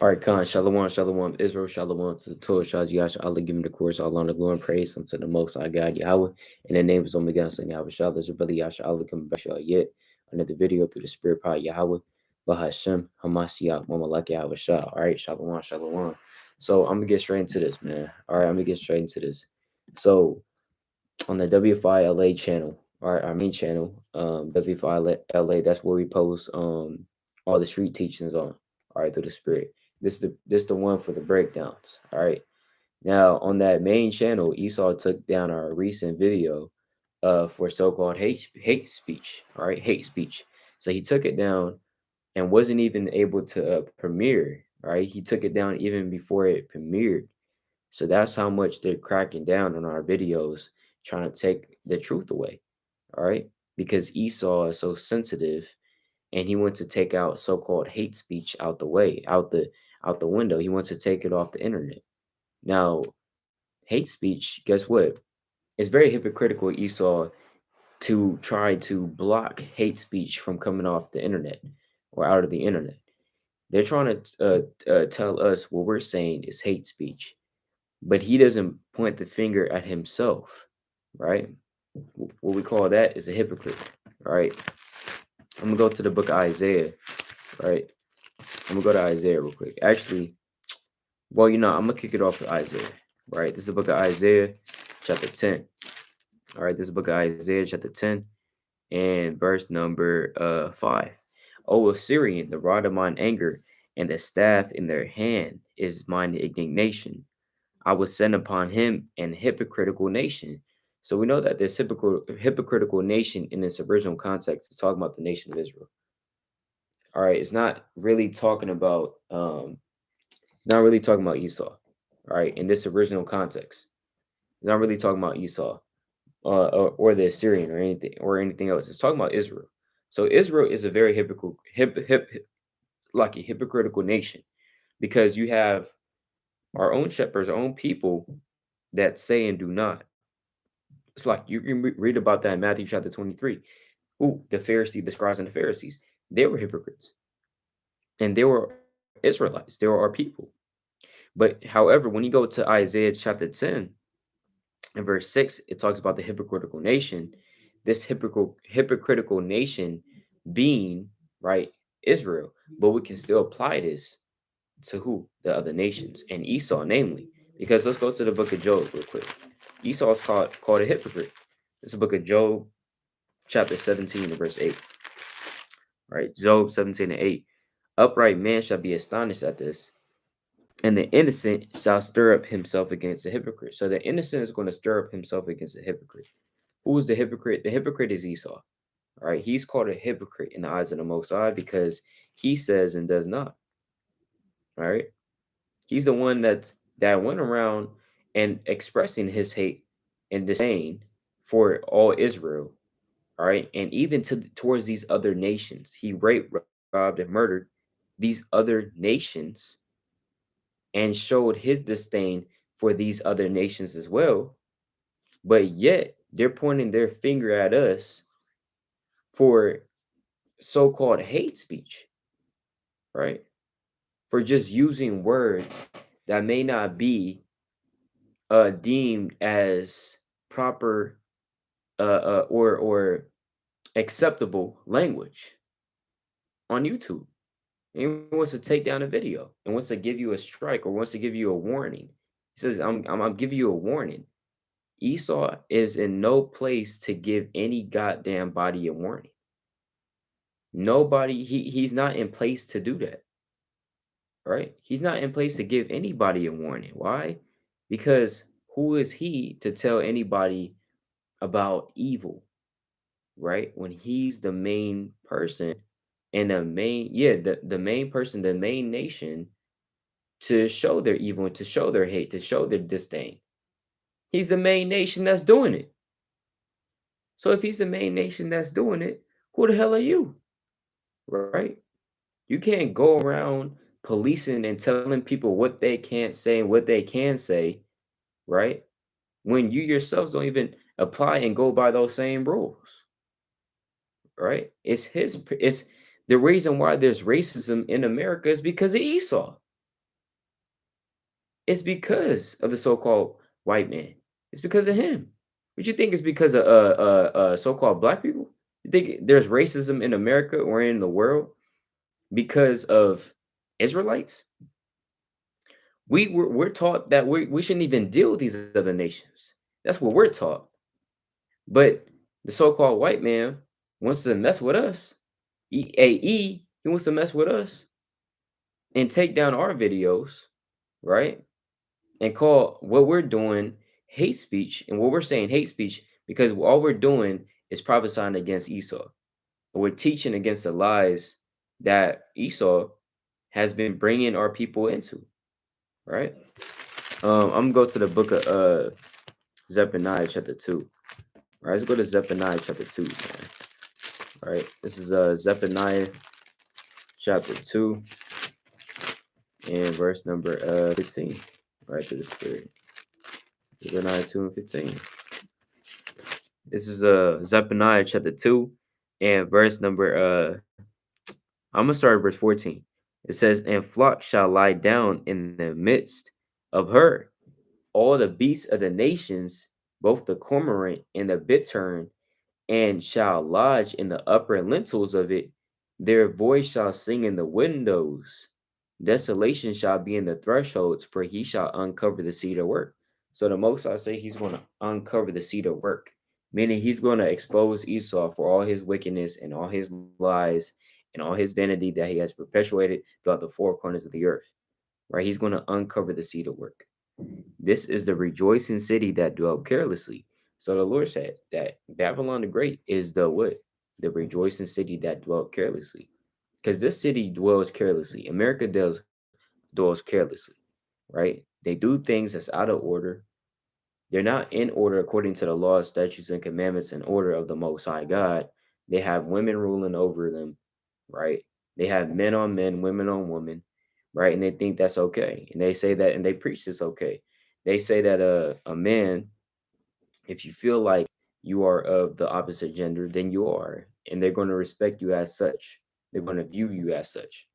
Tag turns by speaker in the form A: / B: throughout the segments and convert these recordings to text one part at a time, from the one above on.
A: All right, Khan, Shalom, Shalom, Israel, Shalom to the Torah, Shaz, Yash, Allah, give me the course, all on the glory and praise unto the Most High God, Yahweh. In the name of Omega, Son, Yahweh, Shah, there's your brother, Yasha, Allah, coming back, y'all, yet another video through the Spirit power, Yahweh, Bahashem, Hamashiach, Mama, like Yahweh, Shah. All right, Shalom, Shalom. So I'm going to get straight into this, man. All right, I'm going to get straight into this. So on the WFI channel, our main channel, WFI that's where we post all the street teachings on, all right, through the Spirit. This the one for the breakdowns. All right. Now on that main channel, Esau took down our recent video for so-called hate speech. All right, hate speech. So he took it down and wasn't even able to premiere. Right, he took it down even before it premiered. So that's how much they're cracking down on our videos, trying to take the truth away. All right, because Esau is so sensitive and he wants to take out so-called hate speech out the way, out the window. He wants to take it off the internet. Now, hate speech, guess what? It's very hypocritical, Esau, to try to block hate speech from coming off the internet or out of the internet. They're trying to tell us what we're saying is hate speech, but he doesn't point the finger at himself, right? What we call that is a hypocrite, right? I'm gonna go to the book of Isaiah, right? I'm gonna go to Isaiah real quick. Actually, well, I'm gonna kick it off with Isaiah, right? This is the book of Isaiah, chapter 10. All right, this is the book of Isaiah, chapter 10, and verse number 5. O Assyrian, the rod of mine anger, and the staff in their hand is mine indignation. I will send upon him an hypocritical nation. So we know that this hypocritical nation in its original context is talking about the nation of Israel. All right, it's not really talking about Esau. All right, in this original context, it's not really talking about Esau or the Assyrian or anything else. It's talking about Israel. So Israel is a very hypocritical nation because you have our own shepherds, our own people that say and do not. It's like you can read about that in Matthew chapter 23. Who the scribes and the Pharisees, they were hypocrites and they were Israelites. They were our people. But however, when you go to Isaiah chapter 10 and verse 6, it talks about the hypocritical nation. This hypocritical nation being right Israel, but we can still apply this to who? The other nations and Esau, namely. Because let's go to the book of Job real quick. Esau is called a hypocrite. This is the book of Job, chapter 17 and verse 8. Right? Job 17 and 8. Upright man shall be astonished at this, and the innocent shall stir up himself against the hypocrite. So the innocent is going to stir up himself against the hypocrite. Who is the hypocrite? The hypocrite is Esau. All right. He's called a hypocrite in the eyes of the Most High because he says and does not. All right. He's the one that went around and expressing his hate and disdain for all Israel. All right. And even towards these other nations. He raped, robbed, and murdered these other nations and showed his disdain for these other nations as well. But yet they're pointing their finger at us for so-called hate speech, right? For just using words that may not be deemed as proper or acceptable language on YouTube. And he wants to take down a video and wants to give you a strike or wants to give you a warning. He says, I'm giving you a warning. Esau is in no place to give any goddamn body a warning. Nobody, he's not in place to do that. Right? He's not in place to give anybody a warning. Why? Because who is he to tell anybody about evil? Right? When he's the main person and the main person, the main nation to show their evil and to show their hate, to show their disdain. He's the main nation that's doing it. So if he's the main nation that's doing it, who the hell are you? Right? You can't go around policing and telling people what they can't say and what they can say, right? When you yourselves don't even apply and go by those same rules, right? It's The reason why there's racism in America is because of Esau. It's because of the so-called white man. It's because of him. What you think is because of so-called black people? You think there's racism in America or in the world because of Israelites? We're taught that we shouldn't even deal with these other nations. That's what we're taught. But the so-called white man wants to mess with us. He wants to mess with us and take down our videos, right? And call what we're doing hate speech, and what we're saying hate speech because all we're doing is prophesying against Esau. We're teaching against the lies that Esau has been bringing our people into, right? I'm gonna go to the book of Zephaniah chapter 2. All right, let's go to Zephaniah chapter 2, man. All right, this is Zephaniah chapter 2 and verse number 15. Right to the spirit. Zephaniah 2 and 15. This is Zephaniah chapter 2 and verse number I'm gonna start at verse 14. It says, "And flock shall lie down in the midst of her, all the beasts of the nations, both the cormorant and the bittern, and shall lodge in the upper lintels of it. Their voice shall sing in the windows. Desolation shall be in the thresholds, for he shall uncover the cedar work." So the Most I say he's going to uncover the cedar work, meaning he's going to expose Esau for all his wickedness and all his lies and all his vanity that he has perpetuated throughout the four corners of the earth. Right? He's going to uncover the cedar work. This is the rejoicing city that dwelt carelessly. So the Lord said that Babylon the Great is the what? The rejoicing city that dwelt carelessly. Because this city dwells carelessly. America dwells carelessly, right? They do things that's out of order. They're not in order according to the laws, statutes, and commandments and order of the Most High God. They have women ruling over them, right? They have men on men, women on women, right? And they think that's okay. And they say that and they preach this okay. They say that a man, if you feel like you are of the opposite gender, then you are. And they're going to respect you as such. They're going to view you as such.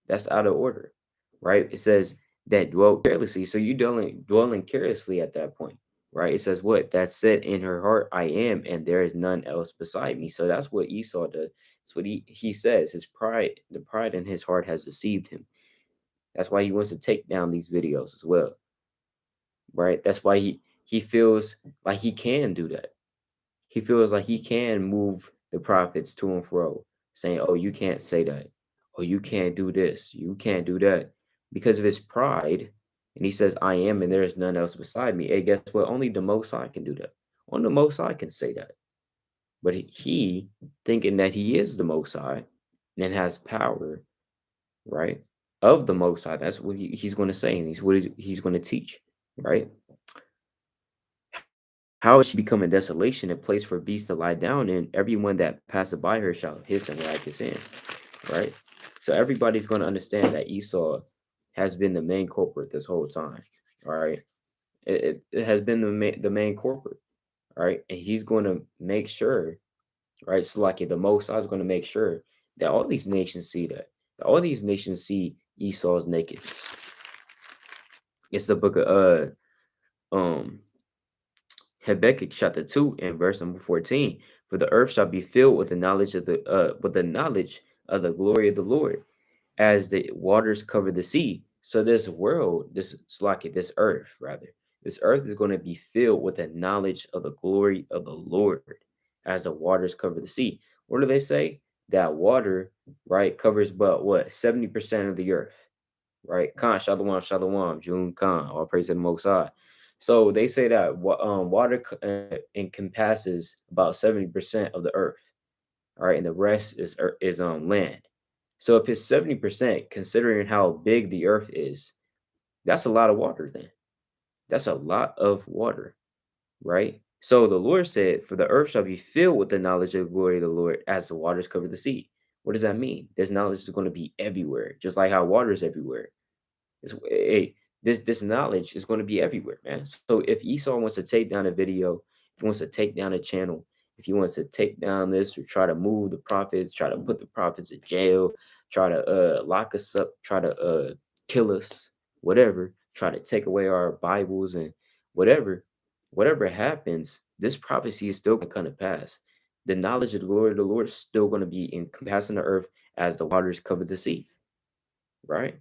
A: That's out of order, right? It says that dwell carelessly. So you dwelling carelessly at that point, right? It says what? That said in her heart, I am, and there is none else beside me. So that's what Esau does. That's what he says. His pride, the pride in his heart has deceived him. That's why he wants to take down these videos as well, right? That's why he feels like he can do that. He feels like he can move the prophets to and fro, saying, "Oh, you can't say that. Oh, you can't do this. You can't do that," because of his pride. And he says, "I am, and there is none else beside me." Hey, guess what? Only the Most High can do that. Only the Most High can say that. But he thinking that he is the Most High and has power, right? Of the Most High. That's what he's going to say, and he's going to teach, right? How is she become a desolation, a place for beasts to lie down in? Everyone that passeth by her shall hiss and wag his hand, right? So everybody's going to understand that Esau has been the main culprit this whole time, all right? It has been the main culprit, all right? And he's going to make sure, right? So like the Most High is going to make sure that all these nations see that all these nations see Esau's nakedness. It's the book of um Habakkuk chapter 2 and verse number 14. For the earth shall be filled with the knowledge of the glory of the Lord, as the waters cover the sea. So this world, this earth rather, this earth is going to be filled with the knowledge of the glory of the Lord, as the waters cover the sea. What do they say? That water, right, covers but what 70% of the earth, right? Khan, Shalom, Shalom, June Khan, all praise to the Most High. So they say that water encompasses about 70% of the earth, all right, and the rest is on land. So if it's 70%, considering how big the earth is, that's a lot of water then. That's a lot of water, right? So the Lord said, "For the earth shall be filled with the knowledge of the glory of the Lord as the waters cover the sea." What does that mean? This knowledge is going to be everywhere, just like how water is everywhere. This knowledge is going to be everywhere, man. So if Esau wants to take down a video, if he wants to take down a channel, if he wants to take down this or try to move the prophets, try to put the prophets in jail, try to lock us up, try to kill us, whatever, try to take away our Bibles and whatever happens, this prophecy is still going to come to pass. The knowledge of the glory of the Lord is still going to be encompassing the earth as the waters cover the sea, right?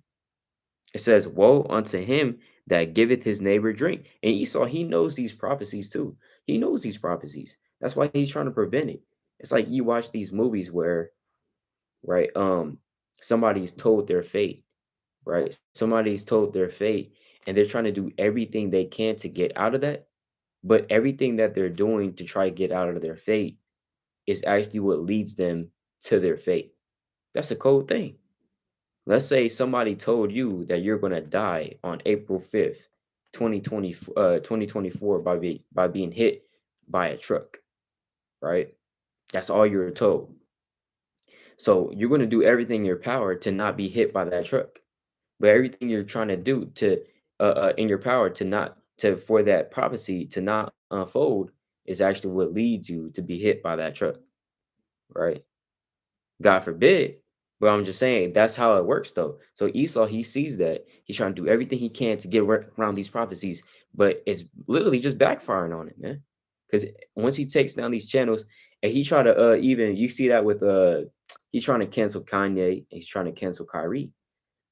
A: It says, "Woe unto him that giveth his neighbor drink." And Esau, he knows these prophecies too. He knows these prophecies. That's why he's trying to prevent it. It's like you watch these movies where, right, somebody's told their fate, right? Somebody's told their fate, and they're trying to do everything they can to get out of that. But everything that they're doing to try to get out of their fate is actually what leads them to their fate. That's a cold thing. Let's say somebody told you that you're gonna die on April 5th, 2024 by being hit by a truck, right? That's all you're told. So you're gonna do everything in your power to not be hit by that truck. But everything you're trying to do to in your power to not to for that prophecy to not unfold is actually what leads you to be hit by that truck, right? God forbid. But I'm just saying that's how it works though. So Esau, he sees that. He's trying to do everything he can to get around these prophecies, but it's literally just backfiring on it, man. Because once he takes down these channels, and he try to even you see that with he's trying to cancel Kanye, he's trying to cancel Kyrie.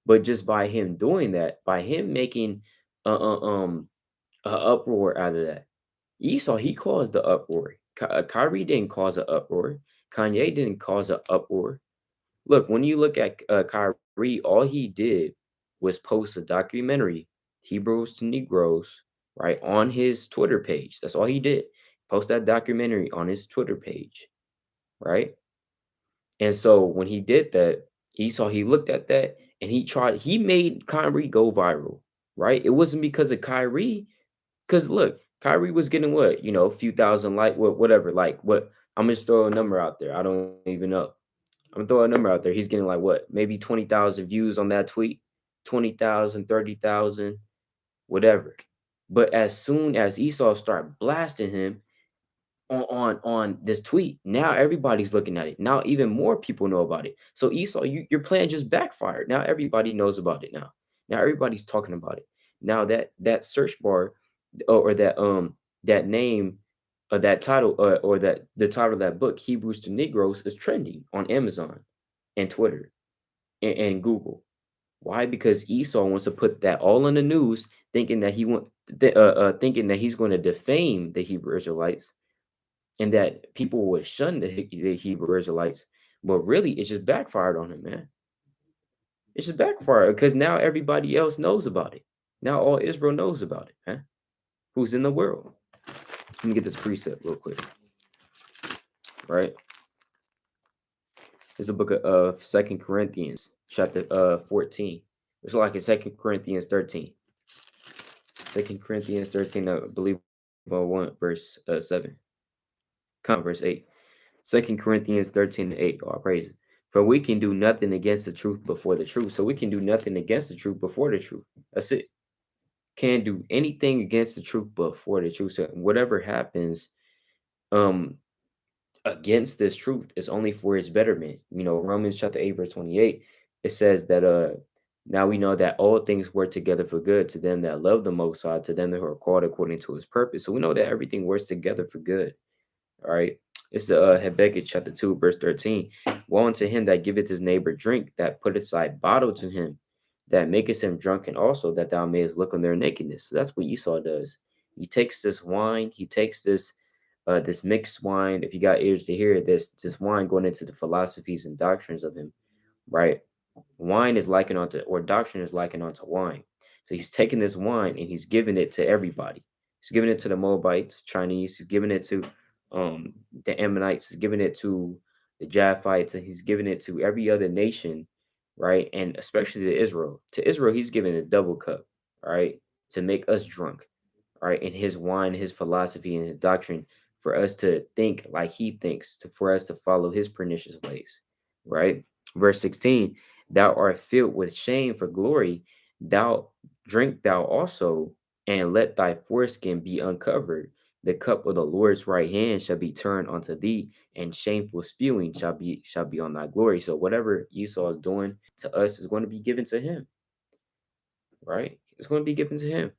A: But just by him doing that, by him making uh, uh, um an uproar out of that, Esau, he caused the uproar. Kyrie didn't cause an uproar. Kanye didn't cause an uproar. Look, when you look at Kyrie, all he did was post a documentary, Hebrews to Negroes, right, on his Twitter page. That's all he did. Post that documentary on his Twitter page, right? And so when he did that, he looked at that and he made Kyrie go viral, right? It wasn't because of Kyrie, because look, Kyrie was getting what, a few thousand like whatever, like what I'm just throw a number out there. I don't even know. I'm gonna throw a number out there. He's getting like what, maybe 20,000 views on that tweet, 20,000, 30,000, whatever. But as soon as Esau started blasting him on this tweet, now everybody's looking at it. Now even more people know about it. So Esau, your plan just backfired. Now everybody knows about it now. Now everybody's talking about it. Now that search bar or that name that title or that the title of that book, Hebrews to Negroes, is trending on Amazon and Twitter and Google. Why? Because Esau wants to put that all in the news, thinking that thinking that he's going to defame the Hebrew Israelites and that people would shun the Hebrew Israelites. But really, it just backfired on him, man. It just backfired because now everybody else knows about it. Now all Israel knows about it, man. Who's in the world? Let me get this precept real quick, right? It's the book of 2 Corinthians, chapter 14. It's like in 2 Corinthians 13. 2 Corinthians 13, I believe 1, verse 7. Come, verse 8. 2 Corinthians 13 and 8. Oh, I praise it. For we can do nothing against the truth before the truth. So we can do nothing against the truth before the truth. That's it. Can't do anything against the truth before the truth. So whatever happens, um, against this truth is only for its betterment. Romans chapter 8, verse 28, it says that now we know that all things work together for good to them that love the Most High, to them that are called according to his purpose. So we know that everything works together for good. All right. It's the Habakkuk chapter 2, verse 13. Woe unto him that giveth his neighbor drink, that putteth side bottle to him, that maketh him drunken also, that thou mayest look on their nakedness. So that's what Esau does. He takes this wine, he takes this mixed wine. If you got ears to hear this wine going into the philosophies and doctrines of him, right? Wine is likened onto, or doctrine is likened onto wine. So he's taking this wine and he's giving it to everybody. He's giving it to the Moabites, Chinese. He's giving it to the Ammonites. He's giving it to the Japhites, and he's giving it to every other nation, right? And especially to Israel. To Israel, he's giving a double cup, right, to make us drunk, right? In his wine, his philosophy, and his doctrine, for us to think like he thinks, for us to follow his pernicious ways, right? Verse 16, thou art filled with shame for glory, thou drink thou also, and let thy foreskin be uncovered. The cup of the Lord's right hand shall be turned unto thee, and shameful spewing shall be on thy glory. So whatever Esau is doing to us is going to be given to him, right? It's going to be given to him.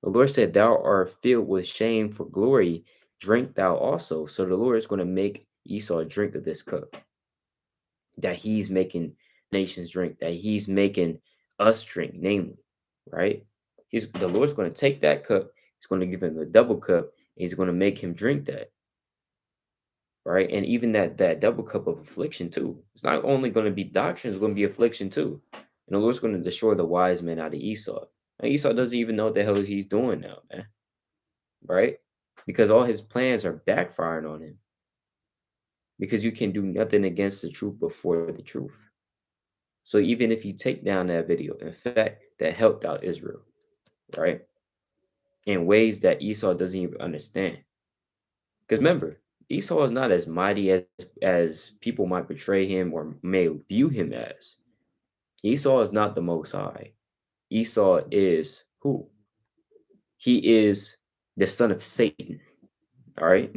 A: The Lord said, "Thou art filled with shame for glory, drink thou also." So the Lord is going to make Esau drink of this cup that he's making nations drink, that he's making us drink, namely, right? The Lord's going to take that cup, he's going to give him a double cup, and he's going to make him drink that, right? And even that double cup of affliction too. It's not only going to be doctrine, it's going to be affliction too. And the Lord's going to destroy the wise man out of Esau. Now Esau doesn't even know what the hell he's doing now, man, right? Because all his plans are backfiring on him. Because you can do nothing against the truth before the truth. So even if you take down that video, in fact, that helped out Israel, right? In ways that Esau doesn't even understand. Because remember, Esau is not as mighty as people might portray him or may view him as. Esau is not the most high. Esau is who? He is the son of Satan. All right.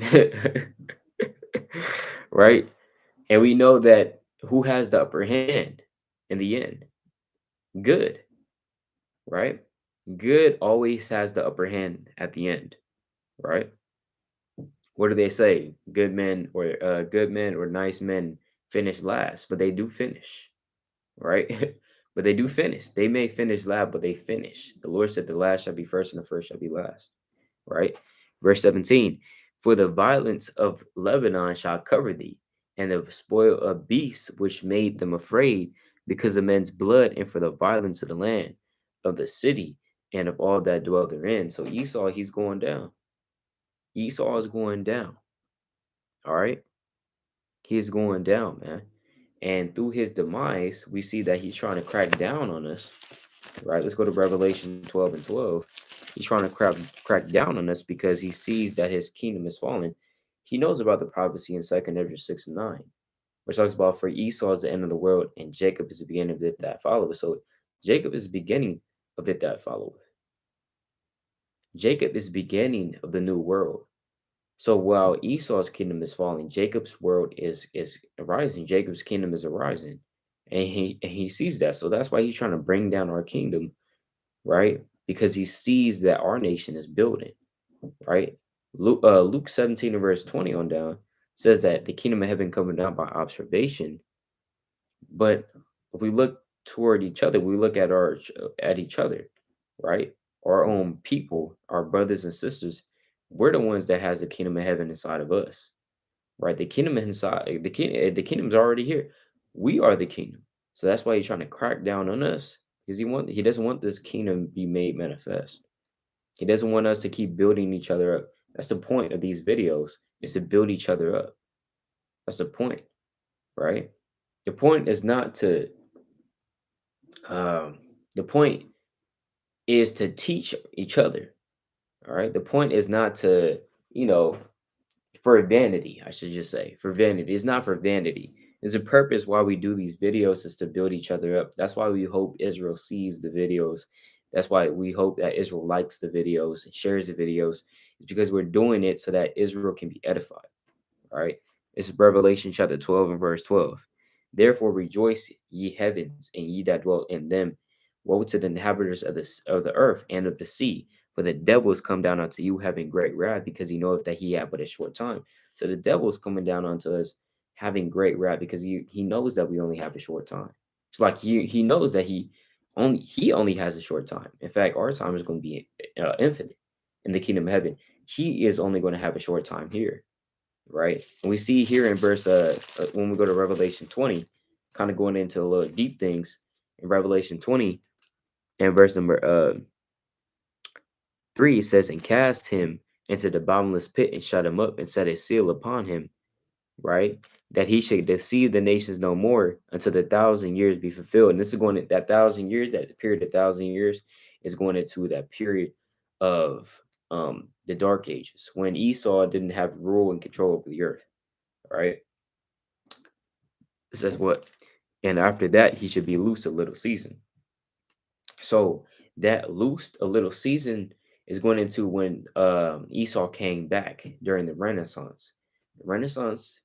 A: Right? And we know that who has the upper hand in the end? Good, right? Good always has the upper hand at the end, right? What do they say? Good men or nice men finish last, but they do finish, right? But they do finish. They may finish last, but they finish. The Lord said the last shall be first and the first shall be last, right? Verse 17, for the violence of Lebanon shall cover thee, and the spoil of beasts which made them afraid, because of men's blood, and for the violence of the land, of the city, and of all that dwell therein. So Esau, he's going down. Esau is going down. All right. He's going down, man. And through his demise, we see that he's trying to crack down on us. Right. Let's go to Revelation 12 and 12. He's trying to crack down on us because he sees that his kingdom is fallen. He knows about the prophecy in 2nd Ezra 6 and 9, which talks about for Esau is the end of the world, and Jacob is the beginning of it that followeth. So Jacob is the beginning of it that followeth. Jacob is the beginning of the new world. So while Esau's kingdom is falling, Jacob's world is arising. Jacob's kingdom is arising, and he sees that. So that's why he's trying to bring down our kingdom, right? Because he sees that our nation is building, right? Luke 17 and verse 20 on down says that the kingdom of heaven coming down by observation. But if we look toward each other, we look at each other, right? Our own people, our brothers and sisters, we're the ones that has the kingdom of heaven inside of us, right? The kingdom inside the kingdom's already here. We are the kingdom. So that's why he's trying to crack down on us because he doesn't want this kingdom to be made manifest. He doesn't want us to keep building each other up. That's the point of these videos, is to build each other up. That's the point, right? The point is not to um the point is to teach each other. All right. The point is not to, you know, for vanity, I should just say, for vanity. It's not for vanity. There's a purpose why we do these videos is to build each other up. That's why we hope Israel sees the videos. That's why we hope that Israel likes the videos and shares the videos. It's because we're doing it so that Israel can be edified. All right. This is Revelation chapter 12 and verse 12. Therefore rejoice, ye heavens, and ye that dwell in them. Woe to the inhabitants of the earth and of the sea, for the devil is come down unto you having great wrath, because he knoweth that he had but a short time. So the devil is coming down unto us having great wrath because he knows that we only have a short time. It's like he knows that he only has a short time. In fact, our time is going to be infinite in the kingdom of heaven. He is only going to have a short time here, right? And we see here in verse when we go to Revelation 20, kind of going into a little deep things in Revelation 20 and verse number 3, it says, and cast him into the bottomless pit and shut him up and set a seal upon him, right? That he should deceive the nations no more until the 1,000 years be fulfilled. And this is going to that 1,000 years, that period of 1,000 years is going into that period of the dark ages when Esau didn't have rule and control over the earth, right? It says what? And after that, he should be loosed a little season. So that loosed a little season is going into when Esau came back during the Renaissance. The Renaissance,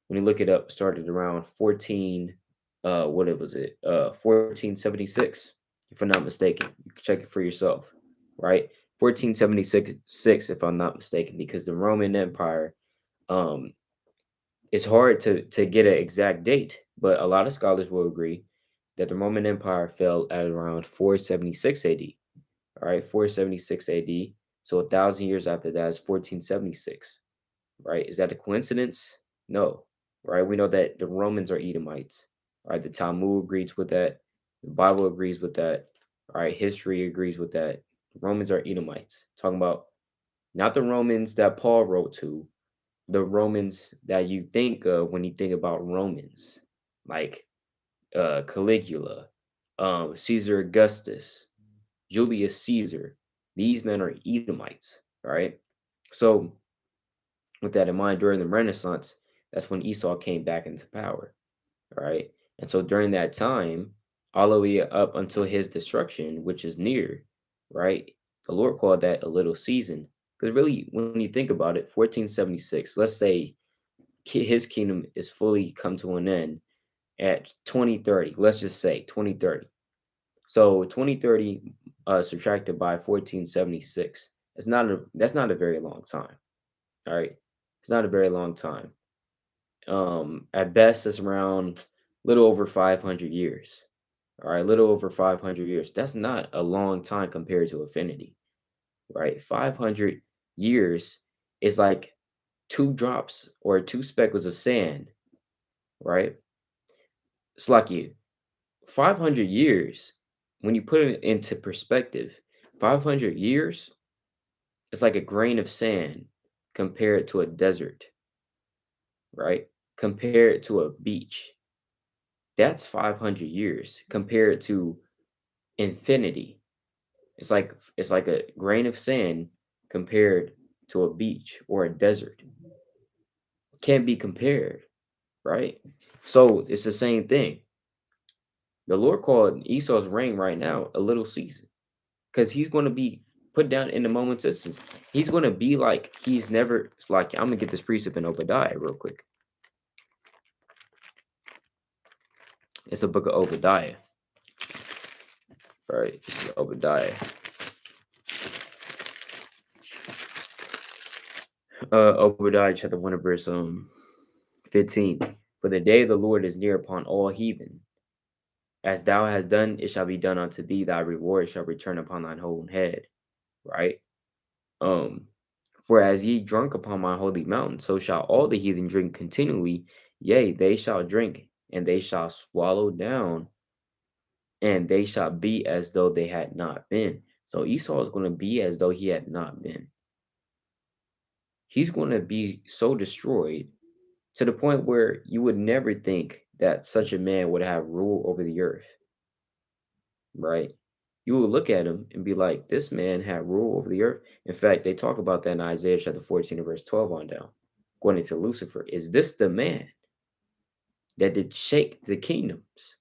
A: when you look it up, started around 14 what it was it 1476, if I'm not mistaken. You can check it for yourself, right? 1476, if I'm not mistaken, because the Roman Empire, um it's hard to get an exact date, but a lot of scholars will agree that the Roman Empire fell at around 476 AD. All right, 476 AD. So 1,000 years after that is 1476. Right? Is that a coincidence? No. Right? We know that the Romans are Edomites. Right? The Talmud agrees with that. The Bible agrees with that. All right? History agrees with that. The Romans are Edomites. Talking about not the Romans that Paul wrote to, the Romans that you think of when you think about Romans, like Caligula, Caesar Augustus, Julius Caesar. These men are Edomites, right? So, with that in mind, during the Renaissance, that's when Esau came back into power, right? And so during that time, all the way up until his destruction, which is near, right? The Lord called that a little season. Because really, when you think about it, 1476, let's say his kingdom is fully come to an end at 2030. Let's just say 2030. So 2030 subtracted by 1476. That's not a very long time. All right. It's not a very long time. At best it's around little over 500 years. All right, little over 500 years. That's not a long time compared to infinity, right? 500 years is like two drops or two speckles of sand, right? It's like 500 years, when you put it into perspective, 500 years is like a grain of sand compared to a desert, right? Compared to a beach. That's 500 years compared to infinity. It's like a grain of sand compared to a beach or a desert. Can't be compared, right? So it's the same thing. The Lord called Esau's reign right now a little season, because he's going to be put down in the moment's instance. He's going to be like he's never. It's like, I'm gonna get this precept in Obadiah real quick. It's a book of Obadiah, right? This is Obadiah. Obadiah chapter 1 verse 15. For the day of the Lord is near upon all heathen. As thou hast done, it shall be done unto thee. Thy reward shall return upon thine own head. Right? Um, for as ye drunk upon my holy mountain, so shall all the heathen drink continually. Yea, they shall drink, and they shall swallow down, and they shall be as though they had not been. So Esau is going to be as though he had not been. He's going to be so destroyed to the point where you would never think that such a man would have rule over the earth, right? You would look at him and be like, this man had rule over the earth. In fact, they talk about that in Isaiah chapter 14 and verse 12 on down. Going into Lucifer, is this the man that did shake the kingdoms?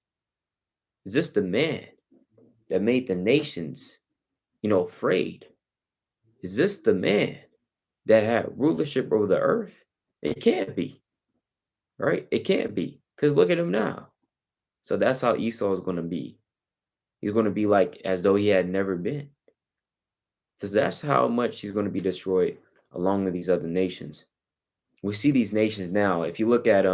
A: Is this the man that made the nations, afraid? Is this the man that had rulership over the earth? It can't be, right? It can't be, because look at him now. So that's how Esau is going to be. He's going to be like as though he had never been. So that's how much he's going to be destroyed along with these other nations. We see these nations now. If you look at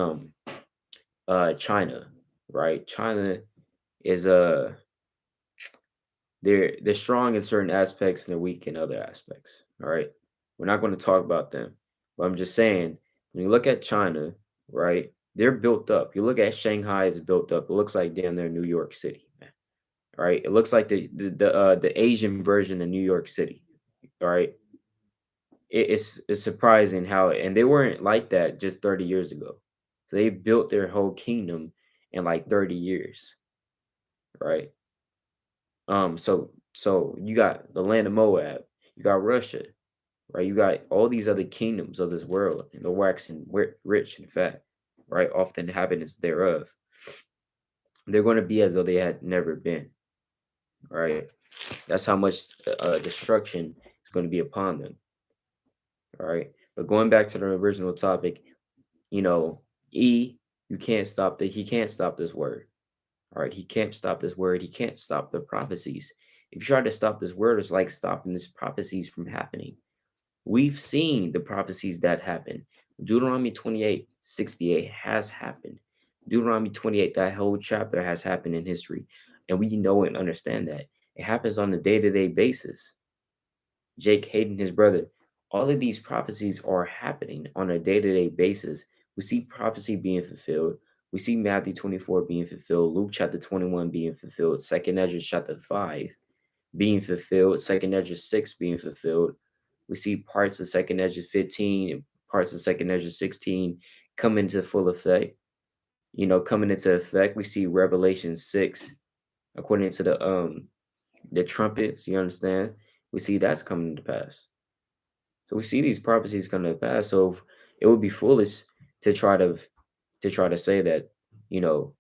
A: China, right? China is they're strong in certain aspects and they're weak in other aspects. All right. We're not going to talk about them. But I'm just saying, when you look at China, right, they're built up. You look at Shanghai, it's built up. It looks like damn near New York City, man. Right? It looks like the Asian version of New York City. All right. It's surprising how, and they weren't like that just 30 years ago. So they built their whole kingdom in like 30 years, right? So you got the land of Moab, you got Russia, right? You got all these other kingdoms of this world, and they're waxing rich and fat, right? Off the inhabitants thereof. They're going to be as though they had never been, right? That's how much destruction is going to be upon them. All right. But going back to the original topic, you know, E, he can't stop this word. All right. He can't stop this word. He can't stop the prophecies. If you try to stop this word, it's like stopping these prophecies from happening. We've seen the prophecies that happen. Deuteronomy 28:68 has happened. Deuteronomy 28, that whole chapter has happened in history. And we know and understand that. It happens on a day-to-day basis. Jake hating his brother. All of these prophecies are happening on a day-to-day basis. We see prophecy being fulfilled. We see Matthew 24 being fulfilled, Luke chapter 21 being fulfilled, 2nd Ezra chapter 5 being fulfilled, 2nd Ezra 6 being fulfilled. We see parts of 2nd Ezra 15 and parts of 2nd Ezra 16 come into full effect. Coming into effect. We see Revelation 6, according to the trumpets, you understand? We see that's coming to pass. So we see these prophecies coming to pass. So it would be foolish to try to say that, you know,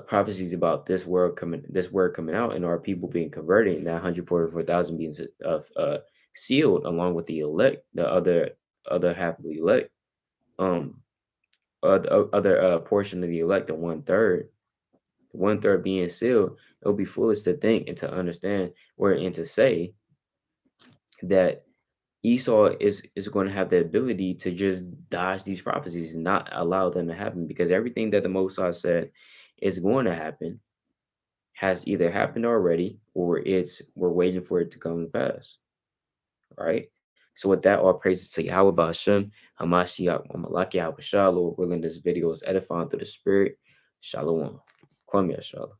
A: prophecies about this word coming out, and our people being converted, and that 144,000 being sealed along with the elect, the other half of the elect, um, other portion of the elect, the 1/3 being sealed. It would be foolish to think and to understand and to say that Esau is going to have the ability to just dodge these prophecies and not allow them to happen, because everything that the Most High said is going to happen has either happened already, or we're waiting for it to come to pass. Right. So with that, all praises to Yahweh Ba'Shem, Hamashiach, Malaki Yahweh Shah, Lord willing, this video is edifying through the Spirit. Shalom. Kwame Shalom.